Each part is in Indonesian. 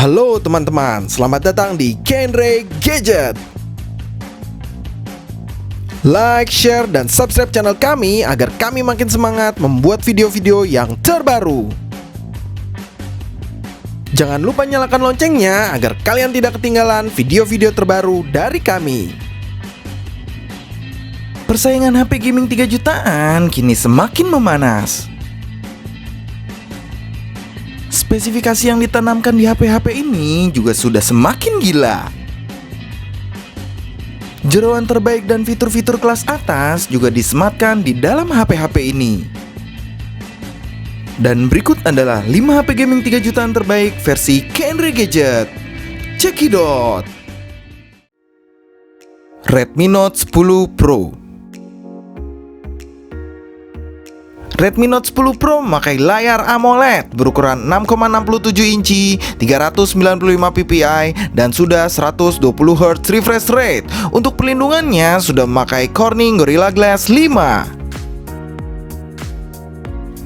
Halo teman-teman, selamat datang di Genre Gadget. Like, share, dan subscribe channel kami agar kami makin semangat membuat video-video yang terbaru. Jangan lupa nyalakan loncengnya agar kalian tidak ketinggalan video-video terbaru dari kami. Persaingan HP gaming 3 jutaan kini semakin memanas. Spesifikasi yang ditanamkan di HP-HP ini juga sudah semakin gila. Jeroan terbaik dan fitur-fitur kelas atas juga disematkan di dalam HP-HP ini. Dan berikut adalah 5 HP gaming 3 jutaan terbaik versi Genre Gadget. Cekidot. Redmi Note 10 Pro. Redmi Note 10 Pro memakai layar AMOLED berukuran 6,67 inci, 395 ppi, dan sudah 120 Hz refresh rate. Untuk perlindungannya sudah memakai Corning Gorilla Glass 5.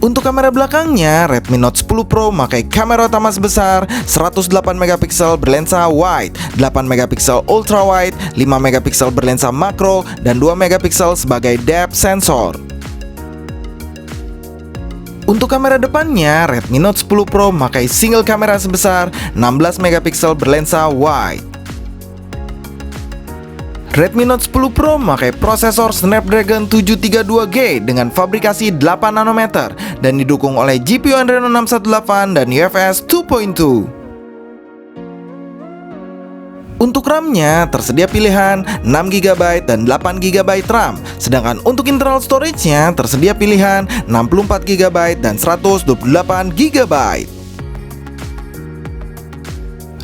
Untuk kamera belakangnya, Redmi Note 10 Pro memakai kamera utama sebesar 108 megapiksel berlensa wide, 8 megapiksel ultra wide, 5 megapiksel berlensa makro, dan 2 megapiksel sebagai depth sensor. Untuk kamera depannya, Redmi Note 10 Pro memakai single kamera sebesar 16 megapiksel berlensa wide. Redmi Note 10 Pro memakai prosesor Snapdragon 732G dengan fabrikasi 8 nanometer dan didukung oleh GPU Adreno 618 dan UFS 2.2. Untuk RAM-nya tersedia pilihan 6GB dan 8GB RAM, sedangkan untuk internal storage-nya tersedia pilihan 64GB dan 128GB.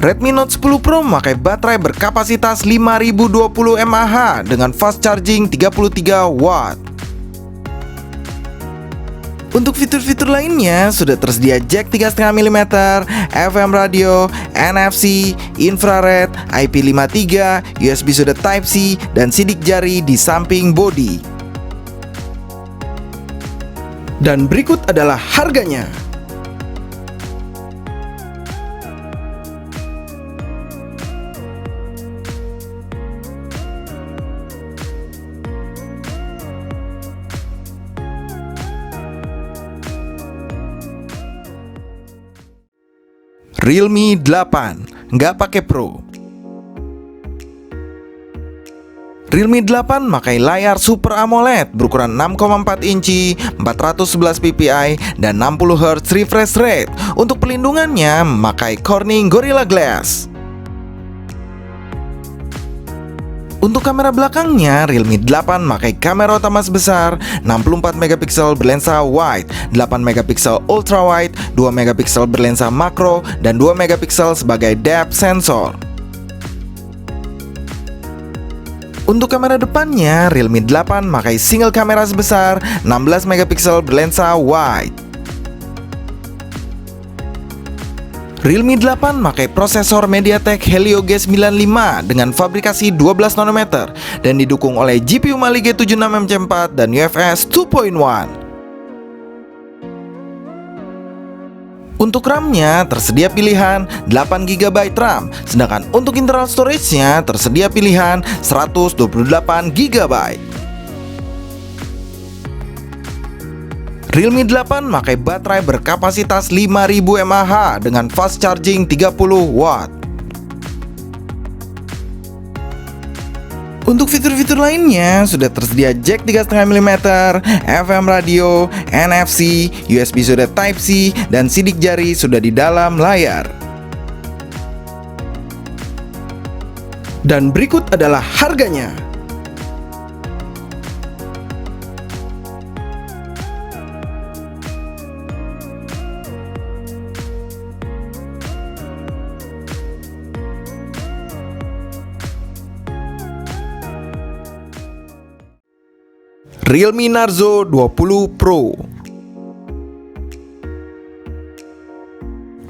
Redmi Note 10 Pro memakai baterai berkapasitas 5020 mAh dengan fast charging 33 watt. Untuk fitur-fitur lainnya sudah tersedia jack 3,5 mm, FM radio, NFC, infrared, IP53, USB sudah Type-C, dan sidik jari di samping bodi. Dan berikut adalah harganya. Realme 8, nggak pakai Pro. Realme 8 memakai layar Super AMOLED berukuran 6,4 inci, 411 ppi, dan 60 Hz refresh rate. Untuk perlindungannya memakai Corning Gorilla Glass. Untuk kamera belakangnya, Realme 8 memakai kamera utama sebesar 64 megapiksel berlensa wide, 8 megapiksel ultra wide, 2 megapiksel berlensa makro, dan 2 megapiksel sebagai depth sensor. Untuk kamera depannya, Realme 8 memakai single kamera sebesar 16 megapiksel berlensa wide. Realme 8 memakai prosesor MediaTek Helio G95 dengan fabrikasi 12 nanometer dan didukung oleh GPU Mali G76 MC4 dan UFS 2.1. Untuk RAM-nya tersedia pilihan 8GB RAM, sedangkan untuk internal storage-nya tersedia pilihan 128GB. Realme 8 memakai baterai berkapasitas 5000 mAh dengan fast charging 30 watt. Untuk fitur-fitur lainnya sudah tersedia jack 3,5 mm, FM radio, NFC, USB sudah Type-C, dan sidik jari sudah di dalam layar. Dan berikut adalah harganya. Realme Narzo 20 Pro.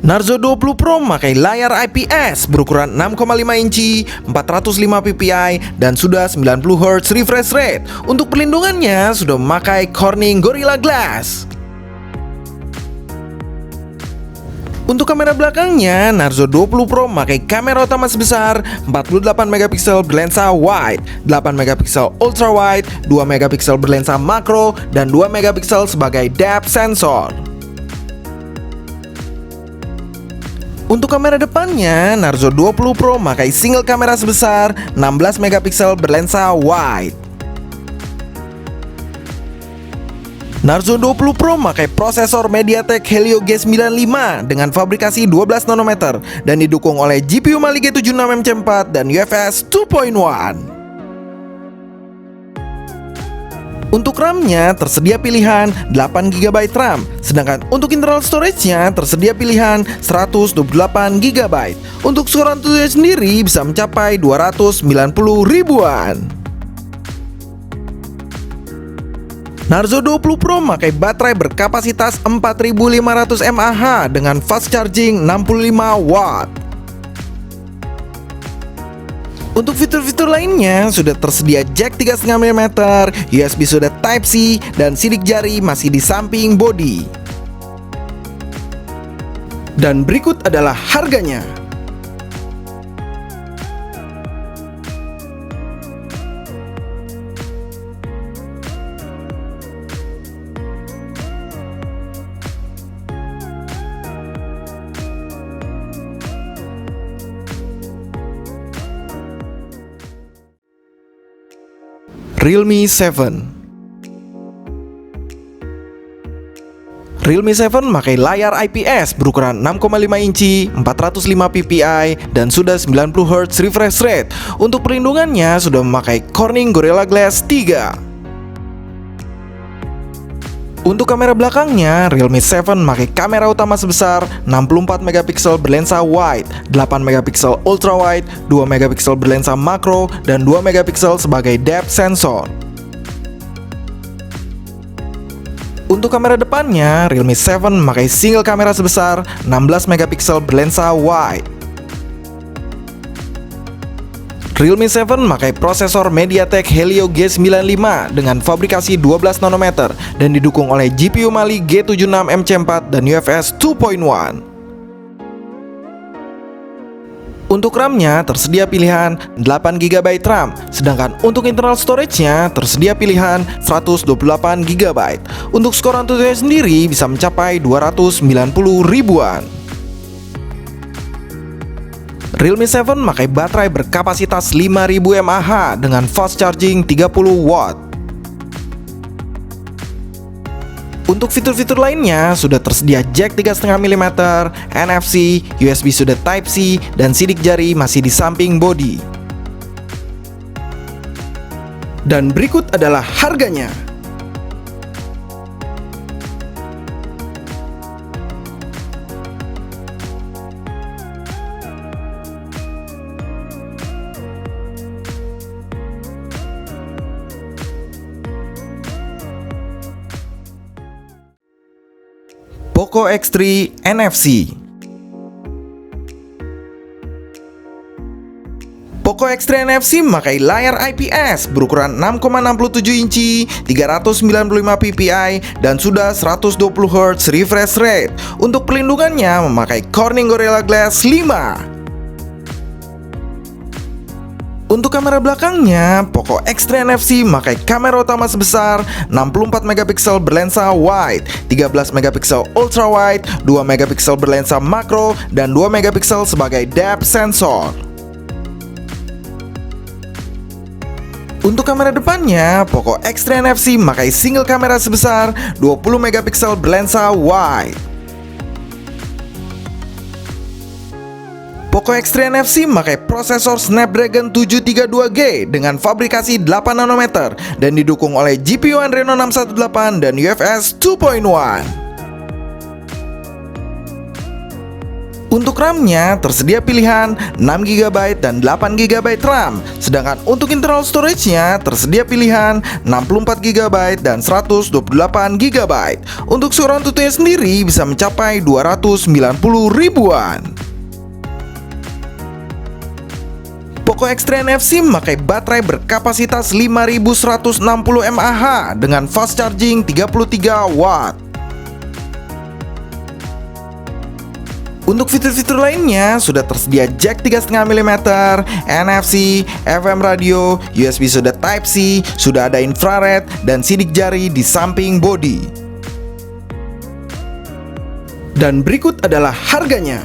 Narzo 20 Pro memakai layar IPS berukuran 6,5 inci, 405 ppi, dan sudah 90 Hz refresh rate. Untuk perlindungannya sudah memakai Corning Gorilla Glass. Untuk kamera belakangnya, Narzo 20 Pro memakai kamera utama sebesar 48 megapiksel berlensa wide, 8 megapiksel ultra wide, 2 megapiksel berlensa makro, dan 2 megapiksel sebagai depth sensor. Untuk kamera depannya, Narzo 20 Pro memakai single kamera sebesar 16 megapiksel berlensa wide. Narzo 20 Pro memakai prosesor MediaTek Helio G95 dengan fabrikasi 12 nanometer dan didukung oleh GPU Mali G76 MC4 dan UFS 2.1. Untuk RAM-nya tersedia pilihan 8GB RAM, sedangkan untuk internal storage-nya tersedia pilihan 128 GB. Untuk skor Antutu sendiri bisa mencapai 290 ribuan. Narzo 20 Pro memakai baterai berkapasitas 4500 mAh dengan fast charging 65 watt. Untuk fitur-fitur lainnya sudah tersedia jack 3,5 mm, USB sudah Type-C, dan sidik jari masih di samping bodi. Dan berikut adalah harganya. Realme 7. Realme 7 memakai layar IPS berukuran 6,5 inci, 405 ppi, dan sudah 90 Hz refresh rate. Untuk perlindungannya sudah memakai Corning Gorilla Glass 3. Untuk kamera belakangnya, Realme 7 memakai kamera utama sebesar 64 megapiksel berlensa wide, 8 megapiksel ultra wide, 2 megapiksel berlensa makro, dan 2 megapiksel sebagai depth sensor. Untuk kamera depannya, Realme 7 memakai single kamera sebesar 16 megapiksel berlensa wide. Realme 7 memakai prosesor MediaTek Helio G95 dengan fabrikasi 12 nanometer dan didukung oleh GPU Mali G76 MC4 dan UFS 2.1. Untuk RAM-nya tersedia pilihan 8GB RAM, sedangkan untuk internal storage-nya tersedia pilihan 128 GB. Untuk skor Antutu sendiri bisa mencapai 290 ribuan. Realme 7 memakai baterai berkapasitas 5000 mAh dengan fast charging 30 watt. Untuk fitur-fitur lainnya sudah tersedia jack 3,5 mm, NFC, USB sudah Type-C, dan sidik jari masih di samping bodi. Dan berikut adalah harganya. Poco X3 NFC. Poco X3 NFC memakai layar IPS berukuran 6,67 inci, 395 ppi, dan sudah 120 Hz refresh rate. Untuk perlindungannya memakai Corning Gorilla Glass 5. Untuk kamera belakangnya, Poco X3 NFC memakai kamera utama sebesar 64 megapiksel berlensa wide, 13 megapiksel ultra wide, 2 megapiksel berlensa makro, dan 2 megapiksel sebagai depth sensor. Untuk kamera depannya, Poco X3 NFC memakai single kamera sebesar 20 megapiksel berlensa wide. Poco X3 NFC memakai prosesor Snapdragon 732G dengan fabrikasi 8 nanometer dan didukung oleh GPU Adreno 618 dan UFS 2.1. Untuk RAM-nya tersedia pilihan 6GB dan 8GB RAM, sedangkan untuk internal storage-nya tersedia pilihan 64GB dan 128GB. Untuk skor Antutunya sendiri bisa mencapai 290 ribuan. Poco X3 NFC memakai baterai berkapasitas 5160 mAh dengan fast charging 33 watt. Untuk fitur-fitur lainnya sudah tersedia jack 3,5 mm, NFC, FM radio, USB sudah Type-C, sudah ada infrared dan sidik jari di samping bodi. Dan berikut adalah harganya.